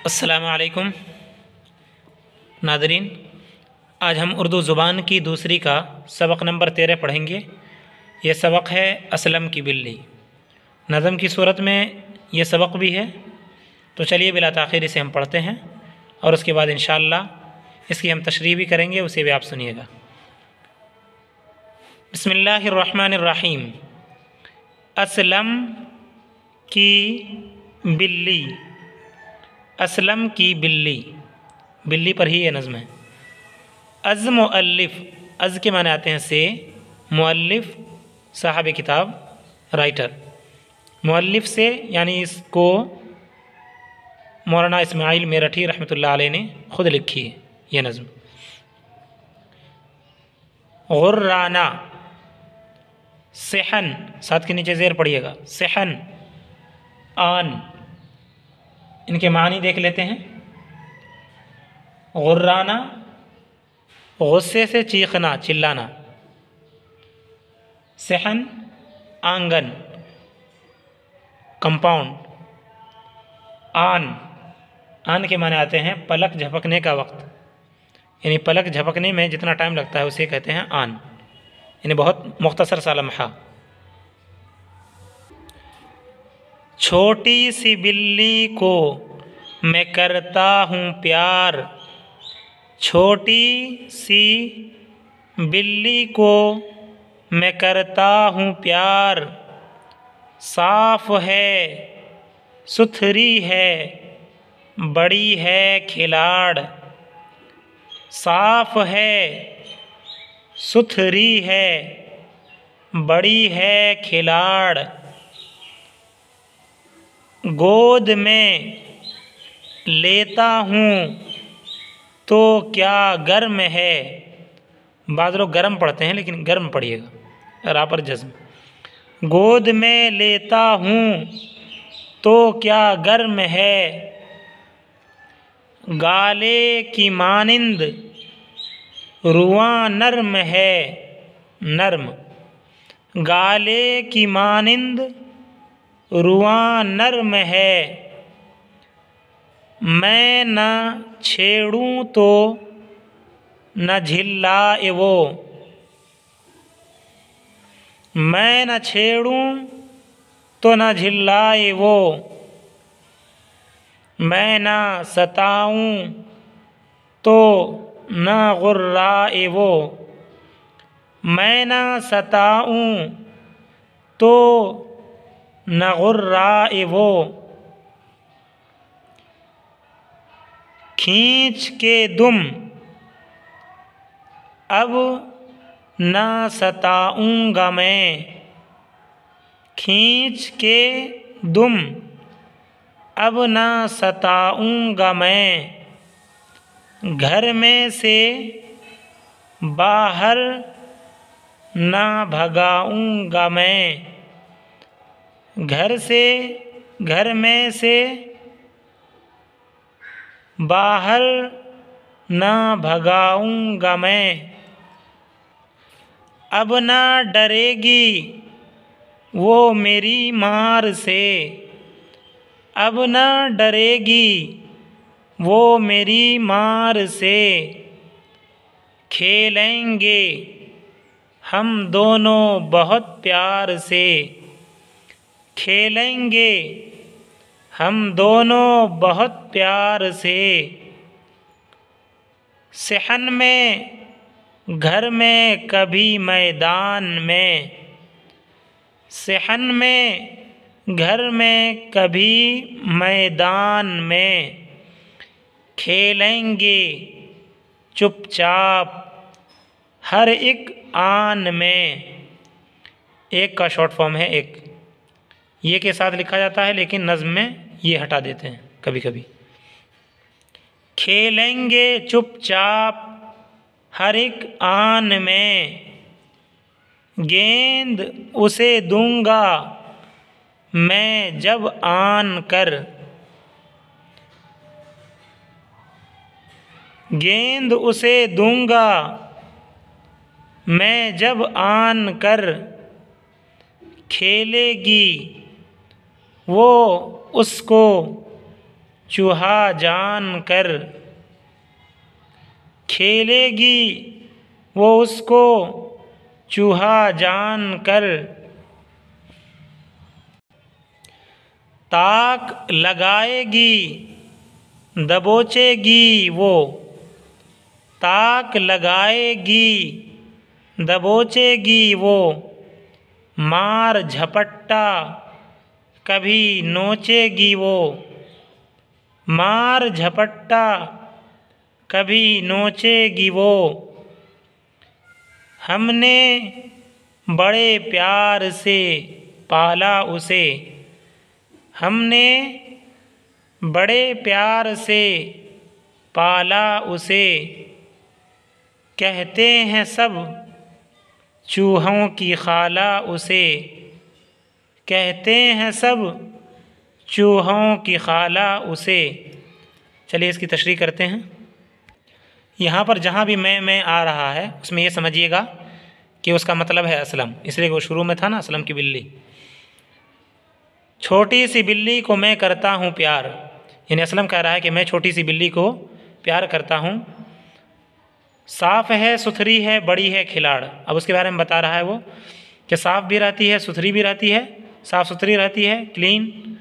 अस्सलामु अलैकुम नादरीन। आज हम उर्दू ज़ुबान की दूसरी का सबक नंबर 13 पढ़ेंगे। ये सबक है असलम की बिल्ली। नज़म की सूरत में ये सबक भी है, तो चलिए बिला ताख़ीर इसे हम पढ़ते हैं और उसके बाद इंशाअल्लाह इसकी हम तशरीह भी करेंगे, उसे भी आप सुनिएगा। बिस्मिल्लाहिर्रहमानिर्रहीम। असलम की बिल्ली, असलम की बिल्ली, बिल्ली पर ही ये नज़्म है। अज़ मुअल्लिफ़, अज़ के माने आते हैं से, मुअल्लिफ़ साहब किताब, राइटर। मुअल्लिफ़ से यानी इसको मौलाना इस्माइल मेरठी रहमतुल्लाह अलैह ने ख़ुद लिखी है ये नज़्म। गुर्राना, सेहन, साथ के नीचे ज़ेर पढ़िएगा, सेहन, आन। इनके मानी देख लेते हैं। गुर्राना, गुस्से से चीखना, चिल्लाना। सेहन, आंगन, कंपाउंड। आन, आन के माने आते हैं पलक झपकने का वक्त, यानी पलक झपकने में जितना टाइम लगता है उसे कहते हैं आन, यानी बहुत मुख्तसर सा लम्हा। छोटी सी बिल्ली को मैं करता हूँ प्यार, छोटी सी बिल्ली को मैं करता हूँ प्यार। साफ है, सुथरी है, बड़ी है खिलाड़। साफ है, सुथरी है, बड़ी है खिलाड़। गोद में लेता हूँ तो क्या गर्म है। बाद लोग गर्म पढ़ते हैं लेकिन गर्म पढ़िएगा, रा पर जज्म। गोद में लेता हूँ तो क्या गर्म है। गाले की मानिंद रुआं नर्म है, नर्म। गाले की मानिंद रुआं नर्म है। मैं न छेड़ूं तो न झिल्लाए वो, मैं न छेड़ूं तो न झिल्लाए वो। मैं न सताऊं तो न गुर्राए वो, मैं न सताऊं तो न गुर्राए वो। खींच के दुम अब न सताऊंगा मैं, खींच के दुम अब न सताऊंगा मैं। घर में से बाहर न भगाऊंगा मैं, घर से, घर में से बाहर न भगाऊंगा मैं। अब न डरेगी वो मेरी मार से, अब न डरेगी वो मेरी मार से। खेलेंगे हम दोनों बहुत प्यार से, खेलेंगे हम दोनों बहुत प्यार से। सेहन में, घर में कभी मैदान में, सेहन में, घर में कभी मैदान में। खेलेंगे चुपचाप हर एक आन में। एक का शॉर्ट फॉर्म है एक, ये के साथ लिखा जाता है लेकिन नज़्म में ये हटा देते हैं कभी कभी। खेलेंगे चुपचाप हर एक आन में। गेंद उसे दूंगा मैं जब आन कर, गेंद उसे दूंगा मैं जब आन कर। खेलेगी वो उसको चूहा जान कर खेलेगी वो उसको चूहा जान कर। ताक लगाएगी दबोचेगी वो, ताक लगाएगी दबोचेगी वो। मार झपट्टा कभी नोचेगी वो, मार झपट्टा कभी नोचेगी वो। हमने बड़े प्यार से पाला उसे, हमने बड़े प्यार से पाला उसे। कहते हैं सब चूहों की खाला उसे, कहते हैं सब चूहों की खाला उसे। चलिए इसकी तशरीह करते हैं। यहाँ पर जहाँ भी मैं आ रहा है उसमें ये समझिएगा कि उसका मतलब है असलम, इसलिए वो शुरू में था ना असलम की बिल्ली। छोटी सी बिल्ली को मैं करता हूँ प्यार, यानी असलम कह रहा है कि मैं छोटी सी बिल्ली को प्यार करता हूँ। साफ़ है सुथरी है बड़ी है खिलाड़, अब उसके बारे में बता रहा है वो कि साफ़ भी रहती है सुथरी भी रहती है, साफ़ सुथरी रहती है क्लीन,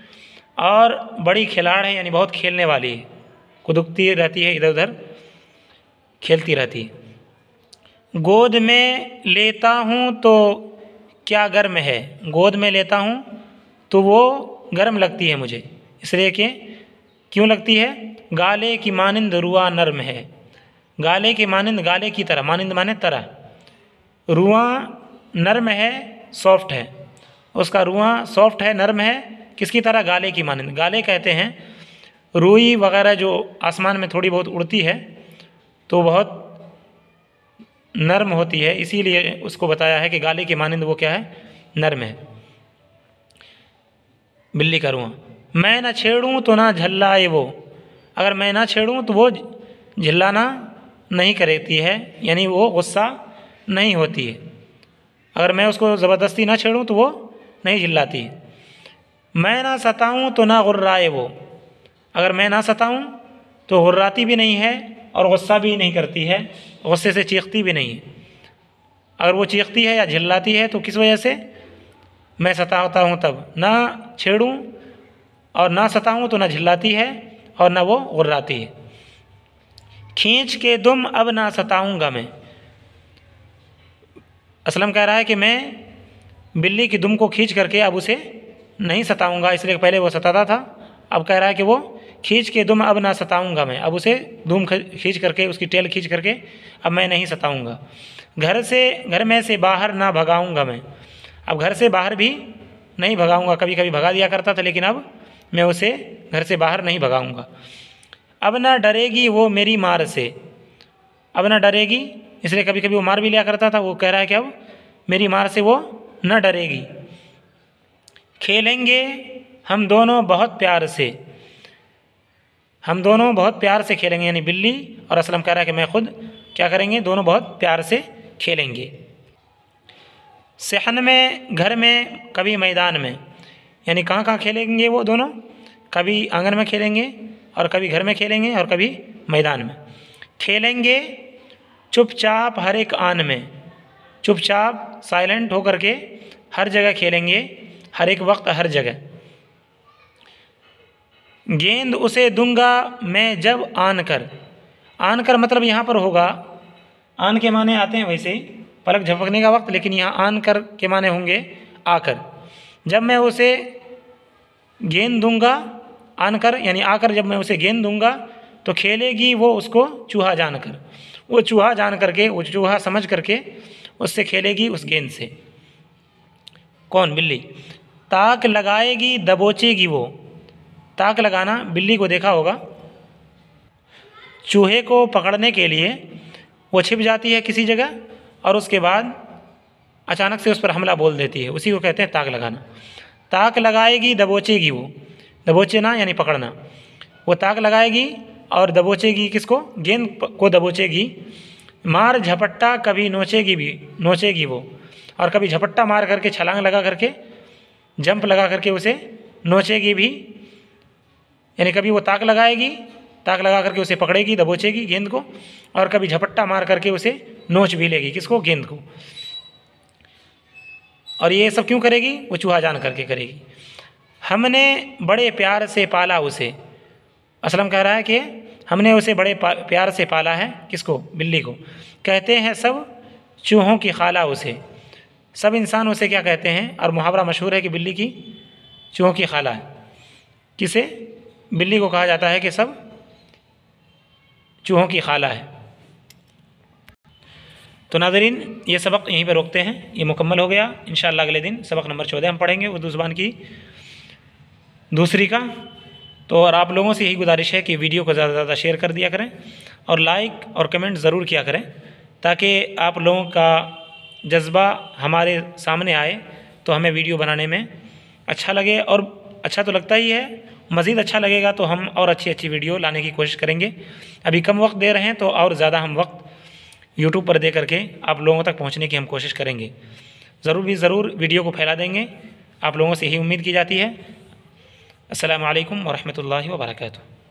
और बड़ी खिलाड़ है यानी बहुत खेलने वाली है, कुदकती रहती है इधर उधर खेलती रहती है। गोद में लेता हूँ तो क्या गर्म है, गोद में लेता हूँ तो वो गर्म लगती है मुझे, इसलिए कि क्यों लगती है, गाले की मानिंद रुआ नर्म है, गाले की मानिंद गाले की तरह, मानिंद माने तरह, रुआ नर्म है सॉफ्ट है, उसका रुआ सॉफ्ट है नर्म है, किसकी तरह, गाले की मानिंद। गाले कहते हैं रुई वगैरह जो आसमान में थोड़ी बहुत उड़ती है तो बहुत नर्म होती है, इसीलिए उसको बताया है कि गाले की मानिंद वो क्या है, नर्म है बिल्ली का रुआ। मैं ना छेड़ूँ तो ना झल्लाए वो, अगर मैं ना छेड़ूँ तो वो झिल्लाना नहीं करती है, यानी वो गुस्सा नहीं होती है, अगर मैं उसको ज़बरदस्ती ना छेड़ूँ तो वो नहीं झिल्लाती है। मैं ना सताऊँ तो ना गुर्राए वो, अगर मैं ना सताऊँ तो गुर्राती भी नहीं है और गुस्सा भी नहीं करती है, गुस्से से चीखती भी नहीं है। अगर वो चीखती है या झिल्लाती है तो किस वजह से, मैं सताता हूँ तब, ना छेड़ूँ और ना सताऊँ तो ना झिल्लाती है और ना वो गुर्राती है। खींच के दुम अब ना सताऊँगा मैं, असलम कह रहा है कि मैं बिल्ली की दुम को खींच करके अब उसे नहीं सताऊँगा, इसलिए पहले वो सताता था, अब कह रहा है कि वो खींच के दुम अब ना सताऊँगा मैं, अब उसे दुम खींच करके उसकी टेल खींच करके अब मैं नहीं सताऊँगा। घर में से बाहर ना भगाऊँगा मैं, अब घर से बाहर भी नहीं भगाऊँगा, कभी कभी भगा दिया करता था लेकिन अब मैं उसे घर से बाहर नहीं भगाऊँगा। अब ना डरेगी वो मेरी मार से, अब ना डरेगी, इसलिए कभी कभी वो मार भी लिया करता था, वो कह रहा है कि अब मेरी मार से वो न डरेगी। खेलेंगे हम दोनों बहुत प्यार से, हम दोनों बहुत प्यार से खेलेंगे, यानी बिल्ली और असलम कह रहा है कि मैं खुद क्या करेंगे, दोनों बहुत प्यार से खेलेंगे। सहन में घर में कभी मैदान में, यानी कहाँ कहाँ खेलेंगे वो दोनों, कभी आंगन में खेलेंगे और कभी घर में खेलेंगे और कभी मैदान में। खेलेंगे चुपचाप हर एक आन में, चुपचाप साइलेंट होकर के हर जगह खेलेंगे, हर एक वक्त हर जगह। गेंद उसे दूंगा मैं जब आन कर, आन कर मतलब यहाँ पर होगा, आन के माने आते हैं वैसे पलक झपकने का वक्त, लेकिन यहाँ आन कर के माने होंगे आकर। जब मैं उसे गेंद दूंगा, आन कर यानी आकर, जब मैं उसे गेंद दूंगा तो खेलेगी वो उसको चूहा जानकर, वो चूहा जान करके, वो चूहा समझ करके उससे खेलेगी उस गेंद से। कौन, बिल्ली। ताक लगाएगी दबोचेगी वो, ताक लगाना बिल्ली को देखा होगा, चूहे को पकड़ने के लिए वो छिप जाती है किसी जगह और उसके बाद अचानक से उस पर हमला बोल देती है, उसी को कहते हैं ताक लगाना। ताक लगाएगी दबोचेगी वो, दबोचना यानी पकड़ना, वो ताक लगाएगी और दबोचेगी किसको, गेंद को दबोचेगी। मार झपट्टा कभी नोचेगी भी, नोचेगी वो, और कभी झपट्टा मार करके छलांग लगा करके जंप लगा करके उसे नोचेगी भी, यानी कभी वो ताक लगाएगी, ताक लगा करके उसे पकड़ेगी, दबोचेगी गेंद को, और कभी झपट्टा मार करके उसे नोच भी लेगी, किसको? गेंद को। और ये सब क्यों करेगी? वो चूहा जान करके करेगी। हमने बड़े प्यार से पाला उसे, असलम कह रहा है कि हमने उसे बड़े प्यार से पाला है, किसको? बिल्ली को। कहते हैं सब चूहों की खाला उसे, सब इंसान उसे क्या कहते हैं? और मुहावरा मशहूर है कि बिल्ली की चूहों की खाला है। किसे? बिल्ली को कहा जाता है कि सब चूहों की खाला है। तो नाज़रीन, ये सबक यहीं पर रोकते हैं, ये मुकम्मल हो गया। इंशाअल्लाह अगले दिन सबक नंबर 14 हम पढ़ेंगे उर्दू ज़ुबान की दूसरी का। तो और आप लोगों से यही गुजारिश है कि वीडियो को ज़्यादा से ज़्यादा शेयर कर दिया करें और लाइक और कमेंट ज़रूर किया करें, ताकि आप लोगों का जज्बा हमारे सामने आए तो हमें वीडियो बनाने में अच्छा लगे। और अच्छा तो लगता ही है, मज़ीद अच्छा लगेगा तो हम और अच्छी अच्छी वीडियो लाने की कोशिश करेंगे। अभी कम वक्त दे रहे हैं तो और ज़्यादा हम वक्त यूट्यूब पर दे करके आप लोगों तक पहुंचने की हम कोशिश करेंगे। ज़रूर वीडियो को फैला देंगे, आप लोगों से यही उम्मीद की जाती है। अस्सलामु अलैकुम व रहमतुल्लाहि व बरकातुहू।